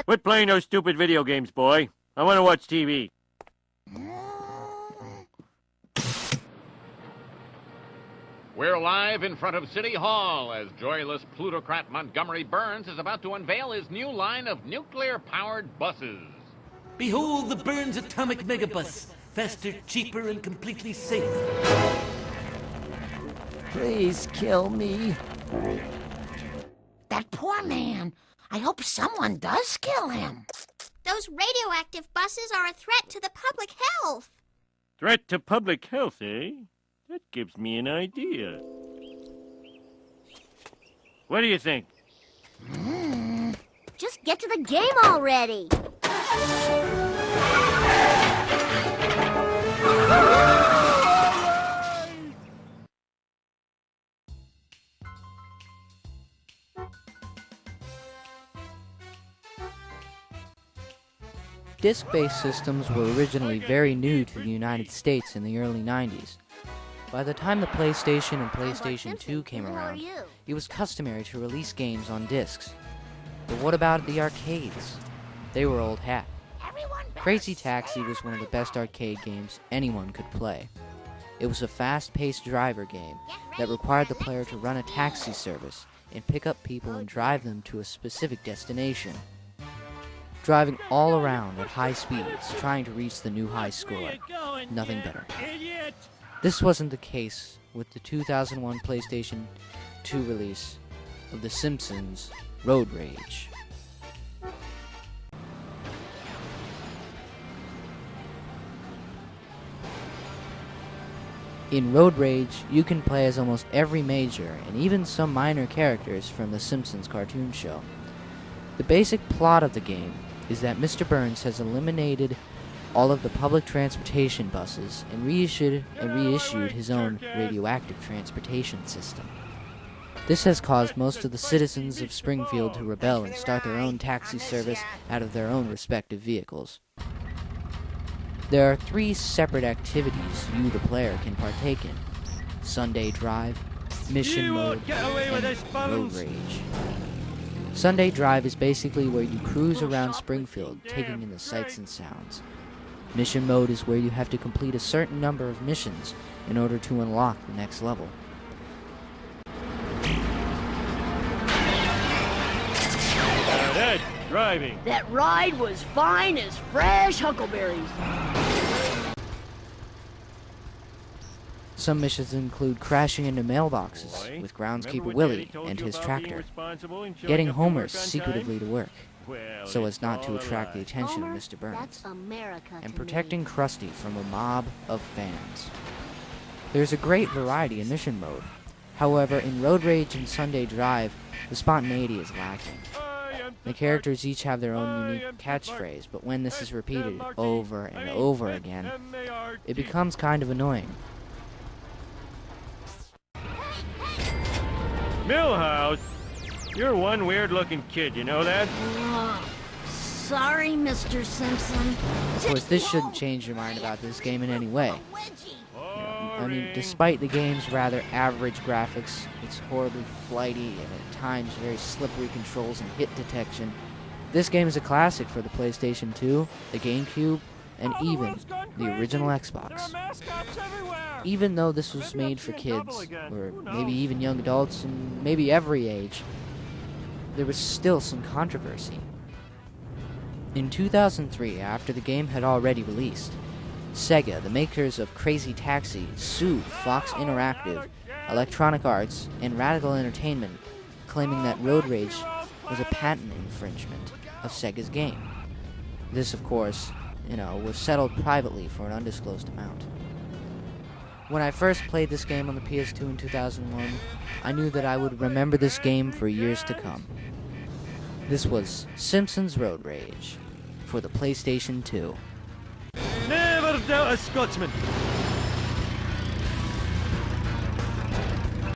Quit playing those stupid video games, boy. I want to watch TV. We're live in front of City Hall as joyless plutocrat Montgomery Burns is about to unveil his new line of nuclear-powered buses. Behold the Burns Atomic Megabus. Faster, cheaper, and completely safe. Please kill me. That poor man. I hope someone does kill him. Those radioactive buses are a threat to the public health. Threat to public health, eh? That gives me an idea. What do you think? Just get to the game already. Disc-based systems were originally very new to the United States in the early 90s. By the time the PlayStation and PlayStation 2 came around, it was customary to release games on discs. But what about the arcades? They were old hat. Crazy Taxi was one of the best arcade games anyone could play. It was a fast-paced driver game that required the player to run a taxi service and pick up people and drive them to a specific destination. Driving all around at high speeds, trying to reach the new high score. Nothing better. This wasn't the case with the 2001 PlayStation 2 release of The Simpsons Road Rage. In Road Rage, you can play as almost every major and even some minor characters from The Simpsons cartoon show. The basic plot of the game is that Mr. Burns has eliminated all of the public transportation buses and reissued his own radioactive transportation system. This has caused most of the citizens of Springfield to rebel and start their own taxi service out of their own respective vehicles. There are 3 separate activities you, the player, can partake in: Sunday Drive, Mission Mode, and Road Rage. Sunday Drive is basically where you cruise around Springfield, taking in the sights and sounds. Mission Mode is where you have to complete a certain number of missions in order to unlock the next level. That's driving. That ride was fine as fresh huckleberries. Some missions include crashing into mailboxes with groundskeeper Willie and his tractor, getting Homer secretively to work, so as not to attract the attention of Mr. Burns, and protecting Krusty from a mob of fans. There's a great variety in mission mode. However, in Road Rage and Sunday Drive, the spontaneity is lacking. The characters each have their own unique catchphrase, but when this is repeated over and over again, it becomes kind of annoying. Millhouse? You're one weird-looking kid, you know that? Sorry, Mr. Simpson. Of course, this shouldn't change your mind about this game in any way. I mean, despite the game's rather average graphics, it's horribly flighty and at times very slippery controls and hit detection, this game is a classic for the PlayStation 2, the GameCube, and even the original Xbox. Even though this was made for kids, or maybe even young adults, and maybe every age, there was still some controversy. In 2003, after the game had already released, Sega, the makers of Crazy Taxi, sued Fox Interactive, Electronic Arts, and Radical Entertainment, claiming that Road Rage was a patent infringement of Sega's game. This, of course, was settled privately for an undisclosed amount. When I first played this game on the PS2 in 2001, I knew that I would remember this game for years to come. This was Simpsons Road Rage for the PlayStation 2. Never doubt a Scotsman.